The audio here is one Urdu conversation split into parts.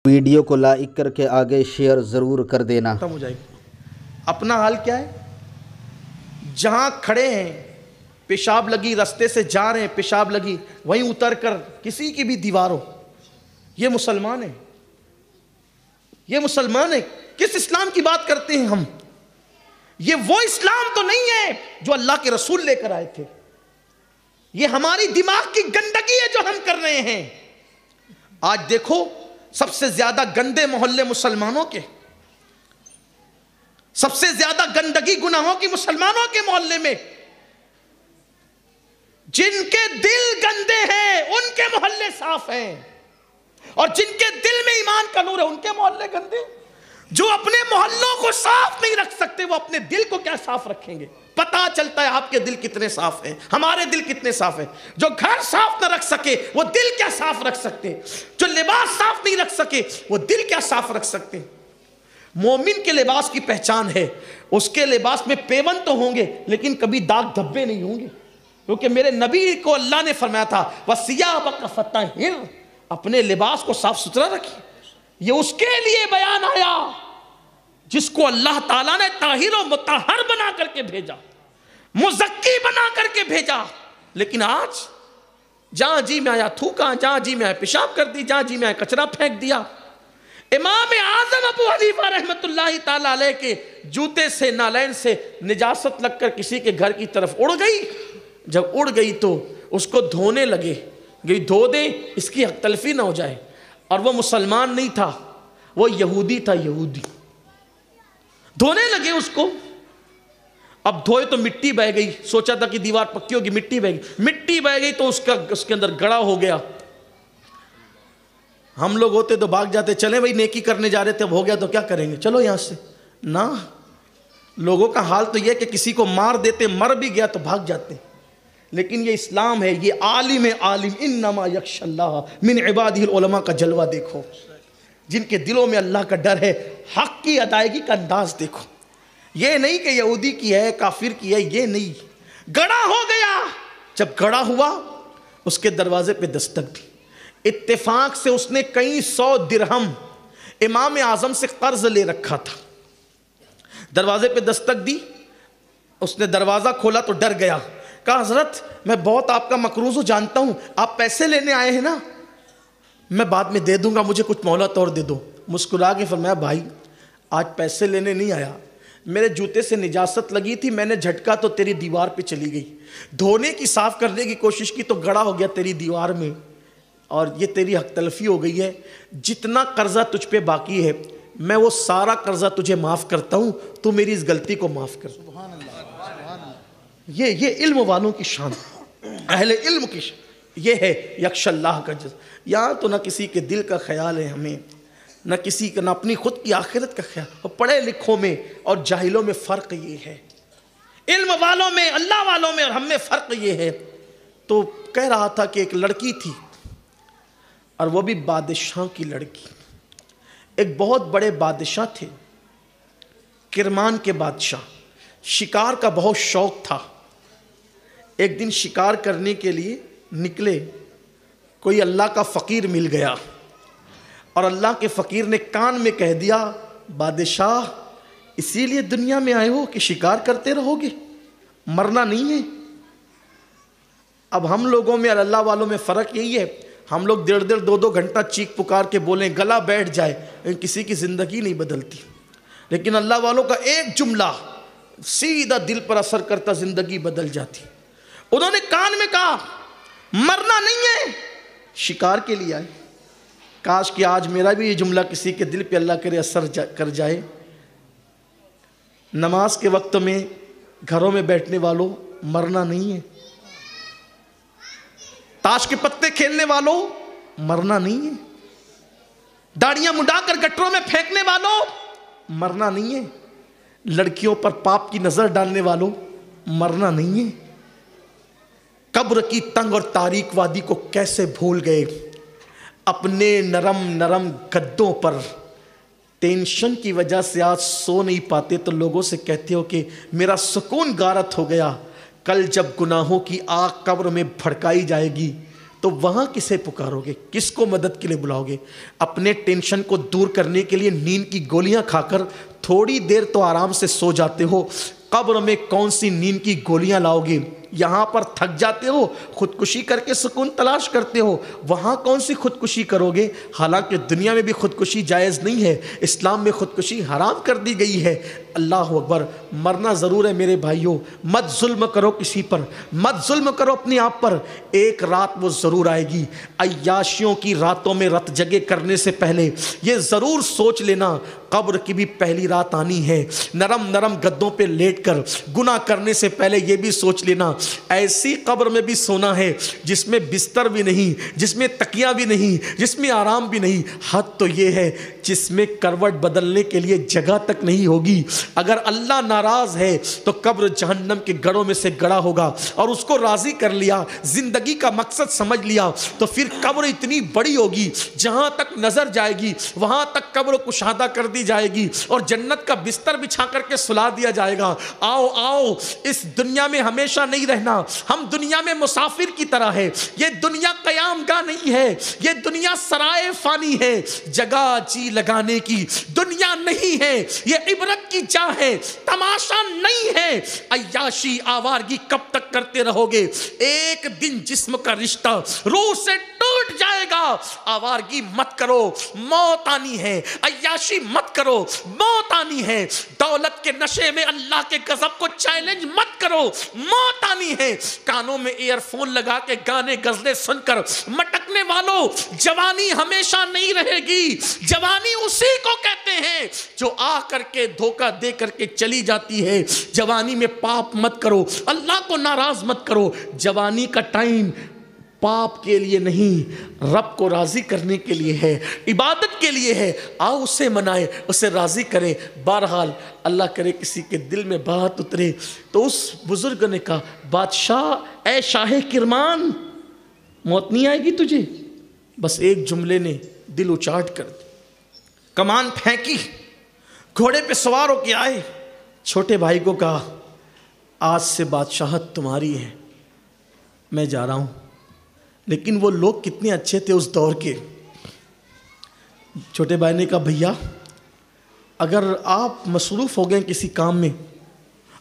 ویڈیو کو لائک کر کے آگے شیئر ضرور کر دینا۔ ختم ہو جائے گی۔ اپنا حال کیا ہے؟ جہاں کھڑے ہیں پیشاب لگی، رستے سے جا رہے ہیں پیشاب لگی، وہیں اتر کر کسی کی بھی دیوار ہو، یہ مسلمان ہے؟ یہ مسلمان ہے؟ کس اسلام کی بات کرتے ہیں ہم؟ یہ وہ اسلام تو نہیں ہے جو اللہ کے رسول لے کر آئے تھے۔ یہ ہماری دماغ کی گندگی ہے جو ہم کر رہے ہیں۔ آج دیکھو سب سے زیادہ گندے محلے مسلمانوں کے، سب سے زیادہ گندگی گناہوں کی مسلمانوں کے محلے میں۔ جن کے دل گندے ہیں ان کے محلے صاف ہیں، اور جن کے دل میں ایمان کا نور ہے ان کے محلے گندے۔ جو اپنے محلوں کو صاف نہیں رکھ سکتے وہ اپنے دل کو کیا صاف رکھیں گے؟ پتا چلتا ہے آپ کے دل کتنے صاف ہیں، ہمارے دل کتنے صاف ہیں۔ جو گھر صاف نہ رکھ سکے وہ دل کیا صاف رکھ سکتے؟ جو لباس صاف نہیں رکھ سکے وہ دل کیا صاف رکھ سکتے؟ مومن کے لباس کی پہچان ہے، اس کے لباس میں پیون تو ہوں گے لیکن کبھی داغ دھبے نہیں ہوں گے، کیونکہ میرے نبی کو اللہ نے فرمایا تھا وَثِيَابَكَ فَطَهِّرْ، اپنے لباس کو صاف ستھرا رکھیے۔ یہ اس کے لیے بیان آیا جس کو اللہ تعالیٰ نے طاہر و مطہر بنا کر کے بھیجا، مزکی بنا کر کے بھیجا۔ لیکن آج جہاں جی میں آیا تھوکا، جہاں جی میں آیا پیشاب کر دی، جہاں جی میں آیا کچرا پھینک دیا۔ امام اعظم ابو حنیفہ رحمۃ اللہ تعالیٰ علیہ کے جوتے سے نالین سے نجاست لگ کر کسی کے گھر کی طرف اڑ گئی، جب اڑ گئی تو اس کو دھونے لگے، گئی دھو دے اس کی حق تلفی نہ ہو جائے، اور وہ مسلمان نہیں تھا، وہ یہودی تھا، یہودی۔ دھونے لگے اس کو، اب دھوئے تو مٹی بہ گئی، سوچا تھا کہ دیوار پکی ہوگی، مٹی بہ گئی، مٹی بہ گئی تو اس کے اندر گڑا ہو گیا۔ ہم لوگ ہوتے تو بھاگ جاتے، چلیں بھائی نیکی کرنے جا رہے تھے، اب ہو گیا تو کیا کریں گے، چلو یہاں سے۔ نہ، لوگوں کا حال تو یہ کہ کسی کو مار دیتے، مر بھی گیا تو بھاگ جاتے۔ لیکن یہ اسلام ہے، یہ عالم عالم انما یخشی اللہ من عبادہ العلماء کا جلوہ دیکھو، جن کے دلوں میں اللہ کا ڈر ہے۔ حق کی ادائیگی کا انداز دیکھو، یہ نہیں کہ یہودی کی ہے، کافر کی ہے، یہ نہیں۔ گڑا ہو گیا، جب گڑا ہوا اس کے دروازے پہ دستک دی، اتفاق سے اس نے کئی 100 درہم امام اعظم سے قرض لے رکھا تھا۔ دروازے پہ دستک دی، اس نے دروازہ کھولا تو ڈر گیا، کہا حضرت میں بہت آپ کا مقروض ہوں، جانتا ہوں آپ پیسے لینے آئے ہیں نا، میں بعد میں دے دوں گا، مجھے کچھ مہلت اور دے دو۔ مسکرا کے فرمایا بھائی آج پیسے لینے نہیں آیا، میرے جوتے سے نجاست لگی تھی، میں نے جھٹکا تو تیری دیوار پہ چلی گئی، دھونے کی صاف کرنے کی کوشش کی تو گڑا ہو گیا تیری دیوار میں، اور یہ تیری حق تلفی ہو گئی ہے۔ جتنا قرضہ تجھ پہ باقی ہے میں وہ سارا قرضہ تجھے معاف کرتا ہوں، تو میری اس غلطی کو معاف کر۔ یہ علم والوں کی شان، اہل علم کی شان یہ ہے، یخش اللہ کا جزا۔ یہاں تو نہ کسی کے دل کا خیال ہے ہمیں، نہ کسی کا، نہ اپنی خود کی آخرت کا خیال۔ اور پڑھے لکھوں میں اور جاہلوں میں فرق یہ ہے، علم والوں میں، اللہ والوں میں اور ہم میں فرق یہ ہے۔ تو کہہ رہا تھا کہ ایک لڑکی تھی، اور وہ بھی بادشاہ کی لڑکی، ایک بہت بڑے بادشاہ تھے، کرمان کے بادشاہ، شکار کا بہت شوق تھا۔ ایک دن شکار کرنے کے لیے نکلے، کوئی اللہ کا فقیر مل گیا، اور اللہ کے فقیر نے کان میں کہہ دیا بادشاہ اسی لیے دنیا میں آئے ہو کہ شکار کرتے رہو گے، مرنا نہیں ہے۔ اب ہم لوگوں میں اور اللہ والوں میں فرق یہی ہے، ہم لوگ 1.5 2 گھنٹہ چیخ پکار کے بولیں گلا بیٹھ جائے، لیکن کسی کی زندگی نہیں بدلتی۔ لیکن اللہ والوں کا ایک جملہ سیدھا دل پر اثر کرتا، زندگی بدل جاتی۔ انہوں نے کان میں کہا مرنا نہیں ہے، شکار کے لیے آئے۔ کاش کہ آج میرا بھی یہ جملہ کسی کے دل پہ اللہ کرے اثر کر جائے۔ نماز کے وقت میں گھروں میں بیٹھنے والوں مرنا نہیں ہے، تاش کے پتے کھیلنے والوں مرنا نہیں ہے، داڑیاں مڈا کر گٹروں میں پھینکنے والوں مرنا نہیں ہے، لڑکیوں پر پاپ کی نظر ڈالنے والوں مرنا نہیں ہے۔ قبر کی تنگ اور تاریک وادی کو کیسے بھول گئے، اپنے نرم نرم گدوں پر ٹینشن کی وجہ سے آج سو نہیں پاتے تو لوگوں سے کہتے ہو کہ میرا سکون غارت ہو گیا۔ کل جب گناہوں کی آگ قبر میں بھڑکائی جائے گی تو وہاں کسے پکارو گے؟ کس کو مدد کے لیے بلاؤ گے؟ اپنے ٹینشن کو دور کرنے کے لیے نیند کی گولیاں کھا کر تھوڑی دیر تو آرام سے سو جاتے ہو، قبر میں کون سی نیند کی گولیاں لاؤ گے؟ یہاں پر تھک جاتے ہو، خودکشی کر کے سکون تلاش کرتے ہو، وہاں کون سی خودکشی کرو گے؟ حالانکہ دنیا میں بھی خودکشی جائز نہیں ہے، اسلام میں خودکشی حرام کر دی گئی ہے۔ اللہ اکبر، مرنا ضرور ہے میرے بھائیوں، مت ظلم کرو کسی پر، مت ظلم کرو اپنے آپ پر، ایک رات وہ ضرور آئے گی۔ عیاشیوں کی راتوں میں رت جگہ کرنے سے پہلے یہ ضرور سوچ لینا قبر کی بھی پہلی رات آنی ہے۔ نرم نرم گدوں پہ لیٹ کر گناہ کرنے سے پہلے یہ بھی سوچ لینا ایسی قبر میں بھی سونا ہے جس میں بستر بھی نہیں، جس میں تکیہ بھی نہیں، جس میں آرام بھی نہیں، حد تو یہ ہے جس میں کروٹ بدلنے کے لیے جگہ تک نہیں ہوگی۔ اگر اللہ ناراض ہے تو قبر جہنم کے گڑھوں میں سے گڑا ہوگا، اور اس کو راضی کر لیا، زندگی کا مقصد سمجھ لیا، تو پھر قبر اتنی بڑی ہوگی جہاں تک نظر جائے گی وہاں تک قبر کشادہ کر دی جائے گی، اور جنت کا بستر بچھا کر کے سلا دیا جائے گا۔ آؤ آؤ، اس دنیا میں ہمیشہ نہیں رہنا، ہم دنیا میں مسافر کی طرح ہے، یہ دنیا قیام گاہ نہیں ہے، یہ دنیا سرائے فانی ہے، جگہ جی لگانے کی دنیا نہیں ہے، یہ عبرت کی جا ہے، تماشا نہیں ہے۔ عیاشی آوارگی کب تک کرتے رہو گے؟ ایک دن جسم کا رشتہ روح سے ٹوٹ جائے گا۔ آوارگی مت کرو، موت آنی ہے، عیاشی مت کرو، موت آنی ہے، دولت کے نشے میں اللہ کے غضب کو چیلنج مت کرو، موت آنی ہے۔ کانوں میں ایئر فون لگا کے گانے غزلیں سن کر مٹکنے والوں، جوانی ہمیشہ نہیں رہے گی۔ جوانی اسی کو کہتے ہیں جو آ کر کے دھوکہ دے کر کے چلی جاتی ہے۔ جوانی میں پاپ مت کرو، اللہ کو ناراض مت کرو۔ جوانی کا ٹائم پاپ کے لیے نہیں، رب کو راضی کرنے کے لیے ہے، عبادت کے لیے ہے۔ آؤ اسے منائے، اسے راضی کرے۔ بہرحال اللہ کرے کسی کے دل میں بات اترے تو اس بزرگ نے کہا، بادشاہ اے شاہ کرمان، موت نہیں آئے گی تجھے؟ بس ایک جملے نے دل اچاٹ کر دی۔ کمان پھینکی، گھوڑے پہ سوار ہو کے آئے، چھوٹے بھائی کو کہا، آج سے بادشاہت تمہاری ہے، میں جا رہا ہوں۔ لیکن وہ لوگ کتنے اچھے تھے اس دور کے۔ چھوٹے بھائی نے کہا، بھیا اگر آپ مصروف ہو گئے کسی کام میں،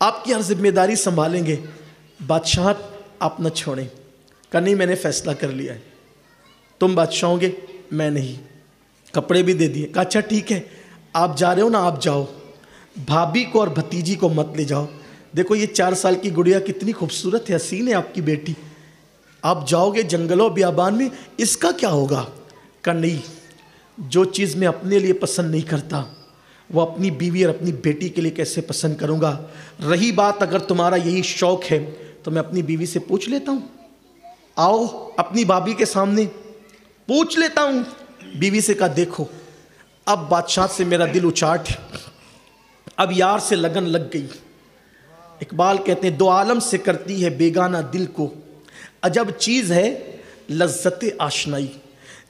آپ کی ہر ذمہ داری سنبھالیں گے، بادشاہت آپ نہ چھوڑیں۔ کہا نہیں، میں نے فیصلہ کر لیا ہے، تم بادشاہ ہوں گے، میں نہیں۔ کپڑے بھی دے دیے۔ کہا اچھا ٹھیک ہے، آپ جا رہے ہو نا، آپ جاؤ، بھابھی کو اور بھتیجی کو مت لے جاؤ۔ دیکھو یہ 4 سال کی گڑیا کتنی خوبصورت ہے، حسین ہے آپ کی بیٹی، آپ جاؤ گے جنگلوں بیابان میں، اس کا کیا ہوگا؟ کہ نہیں، جو چیز میں اپنے لیے پسند نہیں کرتا وہ اپنی بیوی اور اپنی بیٹی کے لیے کیسے پسند کروں گا؟ رہی بات اگر تمہارا یہی شوق ہے تو میں اپنی بیوی سے پوچھ لیتا ہوں، آؤ اپنی بھابھی کے سامنے پوچھ لیتا ہوں۔ بیوی سے کہا، دیکھو اب بادشاہ سے میرا دل اچاٹ ہے، اب یار سے لگن لگ گئی۔ اقبال کہتے ہیں، دو عالم سے کرتی ہے بیگانہ دل کو، عجب چیز ہے لذت آشنائی۔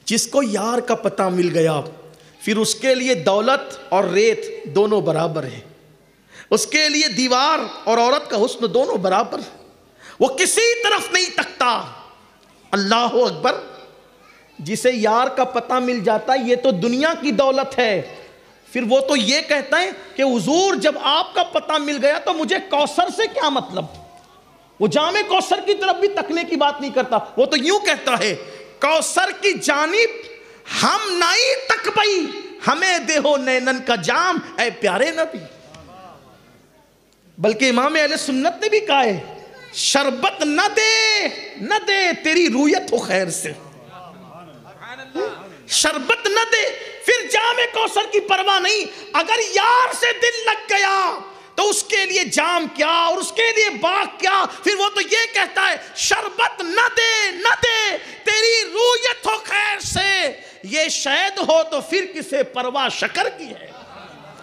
جس کو یار کا پتہ مل گیا پھر اس کے لیے دولت اور ریت دونوں برابر ہیں، اس کے لیے دیوار اور عورت کا حسن دونوں برابر، وہ کسی طرف نہیں تکتا۔ اللہ اکبر، جسے یار کا پتہ مل جاتا ہے یہ تو دنیا کی دولت ہے، پھر وہ تو یہ کہتا ہے کہ حضور جب آپ کا پتہ مل گیا تو مجھے کوثر سے کیا مطلب؟ وہ جام کوثر کی طرف بھی تکنے کی بات نہیں کرتا، وہ تو یوں کہتا ہے، کوثر کی جانب ہم نہیں تک پئی، ہمیں دیہو نینن کا جام اے پیارے نبی۔ بلکہ امام اہل سنت نے بھی کہا ہے، شربت نہ دے تیری رویت ہو خیر سے، شربت نہ دے، پھر جام کوثر کی پرواہ نہیں۔ اگر یار سے دل لگ گیا تو اس کے لیے جام کیا اور اس کے لیے باغ کیا، پھر وہ تو یہ کہتا ہے شربت نہ دے تیری رویت ہو خیر سے۔ یہ شاید ہو تو پھر کسے پرواہ شکر کی ہے،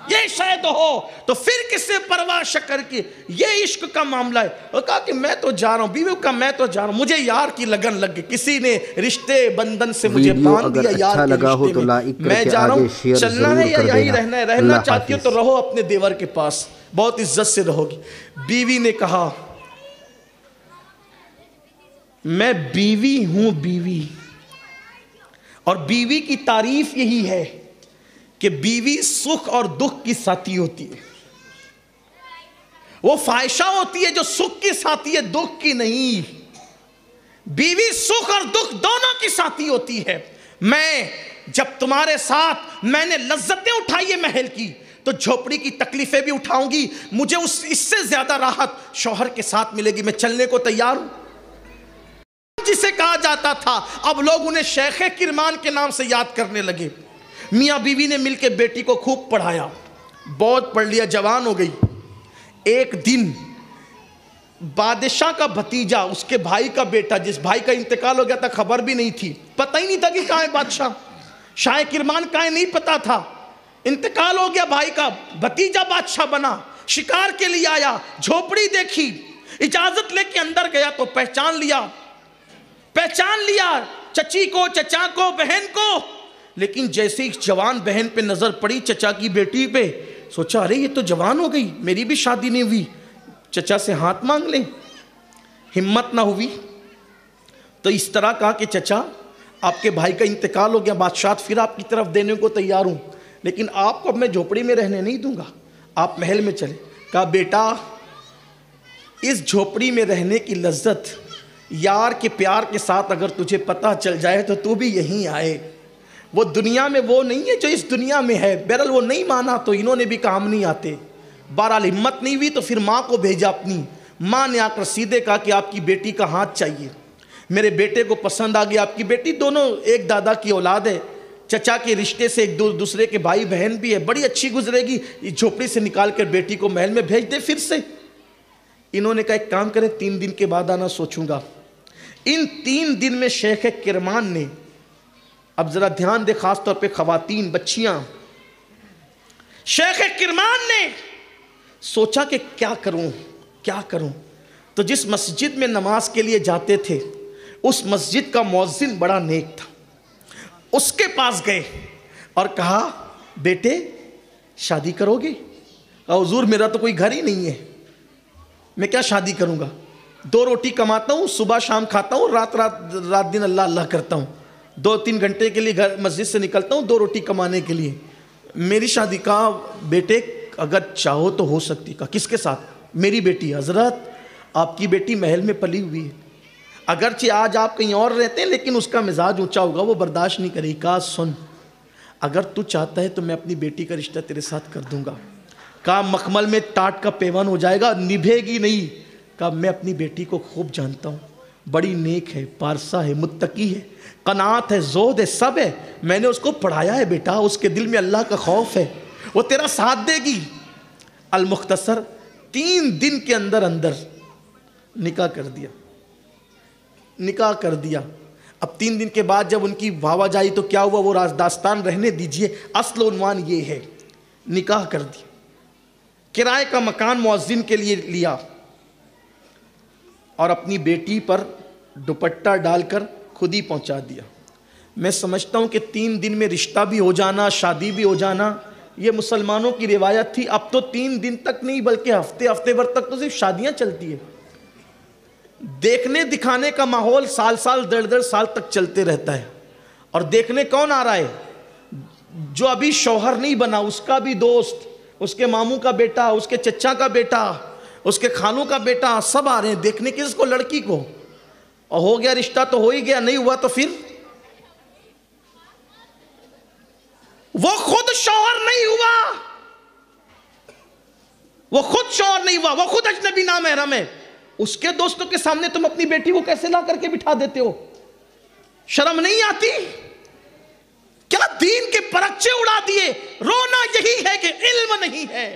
یہ شاید ہو تو پھر کسے پرواہ شکر کی۔ یہ عشق کا معاملہ ہے۔ وہ کہا کہ میں تو جا رہا ہوں، بیوی کا میں تو جا رہا ہوں، مجھے یار کی لگن لگ گئی، کسی نے رشتے بندھن سے مجھے باندھ دیا یار کے رشتے میں، میں جا رہا ہوں، چلنا ہے یا یہیں رہنا ہے؟ رہنا چاہتی ہو تو رہو اپنے دیور کے پاس، بہت عزت سے رہو گی۔ بیوی نے کہا میں بیوی ہوں بیوی، اور بیوی کی تعریف یہی ہے کہ بیوی سکھ اور دکھ کی ساتھی ہوتی ہے. وہ فائشہ ہوتی ہے جو سکھ کی ساتھی ہے، دکھ کی نہیں. بیوی سکھ اور دکھ دونوں کی ساتھی ہوتی ہے. میں جب تمہارے ساتھ میں نے لذتیں اٹھائی ہے محل کی، تو جھوپڑی کی تکلیفیں بھی اٹھاؤں گی. مجھے اس سے زیادہ راحت شوہر کے ساتھ ملے گی. میں چلنے کو تیار ہوں. جسے کہا جاتا تھا اب لوگ انہیں شیخ کرمان کے نام سے یاد کرنے لگے. میاں بیوی نے مل کے بیٹی کو خوب پڑھایا، بہت پڑھ لیا، جوان ہو گئی. ایک دن بادشاہ کا بھتیجا، اس کے بھائی کا بیٹا، جس بھائی کا انتقال ہو گیا تھا، خبر بھی نہیں تھی، پتہ ہی نہیں تھا کہ کہاں ہے بادشاہ، شاہ کرمان کہاں ہے نہیں پتا تھا. انتقال ہو گیا بھائی کا، بھتیجا بادشاہ بنا، شکار کے لیے آیا، جھوپڑی دیکھی، اجازت لے کے اندر گیا تو پہچان لیا چچی کو، چچا کو، بہن کو. لیکن جیسے ہی جوان بہن پہ نظر پڑی، چچا کی بیٹی پہ، سوچا ارے یہ تو جوان ہو گئی، میری بھی شادی نہیں ہوئی، چچا سے ہاتھ مانگ لیں. ہمت نہ ہوئی تو اس طرح کہا کہ چچا آپ کے بھائی کا انتقال ہو گیا، بادشاہت پھر آپ کی طرف دینے کو تیار ہوں، لیکن آپ کو اب میں جھوپڑی میں رہنے نہیں دوں گا، آپ محل میں چلے. کہا بیٹا اس جھوپڑی میں رہنے کی لذت یار کے پیار کے ساتھ اگر تجھے پتہ چل جائے تو تو بھی یہیں آئے. وہ دنیا میں وہ نہیں ہے جو اس دنیا میں ہے. بہرحال وہ نہیں مانا تو انہوں نے بھی کام نہیں آتے. بہرحال ہمت نہیں ہوئی تو پھر ماں کو بھیجا اپنی. ماں نے آ کر سیدھے کہا کہ آپ کی بیٹی کا ہاتھ چاہیے، میرے بیٹے کو پسند آ گیا. آپ کی بیٹی دونوں ایک دادا کی اولاد ہے، چچا کے رشتے سے ایک دوسرے کے بھائی بہن بھی ہے، بڑی اچھی گزرے گی. اس جھوپڑی سے نکال کر بیٹی کو محل میں بھیج دے پھر سے. انہوں نے کہا ایک کام کریں، 3 دن کے بعد آنا، سوچوں گا. ان 3 دن میں شیخ کرمان نے، اب ذرا دھیان دے خاص طور پہ خواتین، بچیاں، شیخ کرمان نے سوچا کہ کیا کروں. تو جس مسجد میں نماز کے لیے جاتے تھے اس مسجد کا مؤذن بڑا نیک تھا. اس کے پاس گئے اور کہا بیٹے شادی کرو گے؟ کہا حضور میرا تو کوئی گھر ہی نہیں ہے، میں کیا شادی کروں گا، 2 روٹی کماتا ہوں، صبح شام کھاتا ہوں، رات دن اللہ اللہ کرتا ہوں، 2-3 گھنٹے کے لیے گھر مسجد سے نکلتا ہوں 2 روٹی کمانے کے لیے، میری شادی. کہا بیٹے اگر چاہو تو ہو سکتی. کہا کس کے ساتھ؟ میری بیٹی. حضرت آپ کی بیٹی محل میں پلی ہوئی ہے، اگرچہ آج آپ کہیں اور رہتے ہیں لیکن اس کا مزاج اونچا ہوگا، وہ برداشت نہیں کرے گی. کہا سن اگر تو چاہتا ہے تو میں اپنی بیٹی کا رشتہ تیرے ساتھ کر دوں گا. کہا مخمل میں ٹاٹ کا پیوان ہو جائے گا، نبھے گی نہیں. کہا میں اپنی بیٹی کو خوب جانتا ہوں، بڑی نیک ہے، پارسا ہے، متقی ہے، قناعت ہے، زہد ہے، سب ہے. میں نے اس کو پڑھایا ہے بیٹا، اس کے دل میں اللہ کا خوف ہے، وہ تیرا ساتھ دے گی. المختصر 3 دن کے اندر نکاح کر دیا. اب 3 دن کے بعد جب ان کی واوا جائی تو کیا ہوا وہ راز داستان رہنے دیجئے، اصل عنوان یہ ہے. نکاح کر دیا، کرائے کا مکان مؤذن کے لیے لیا اور اپنی بیٹی پر دوپٹہ ڈال کر خود ہی پہنچا دیا. میں سمجھتا ہوں کہ 3 دن میں رشتہ بھی ہو جانا، شادی بھی ہو جانا یہ مسلمانوں کی روایت تھی. اب تو 3 دن تک نہیں بلکہ ہفتے بھر تک تو صرف شادیاں چلتی ہیں. دیکھنے دکھانے کا ماحول سال 1.5 سال تک چلتے رہتا ہے. اور دیکھنے کون آ رہا ہے؟ جو ابھی شوہر نہیں بنا اس کا بھی دوست، اس کے ماموں کا بیٹا، اس کے چچا کا بیٹا، اس کے خالوں کا بیٹا، سب آ رہے ہیں دیکھنے کس کو؟ لڑکی کو. اور ہو گیا رشتہ تو ہو ہی گیا، نہیں ہوا تو پھر وہ خود شوہر نہیں ہوا، وہ خود اجنبی نامحرم ہے. اس کے دوستوں کے سامنے تم اپنی بیٹی کو کیسے لا کر کے بٹھا دیتے ہو؟ شرم نہیں آتی؟ کیا دین کے پرچے اڑا دیے؟ رونا یہی ہے کہ علم نہیں ہے.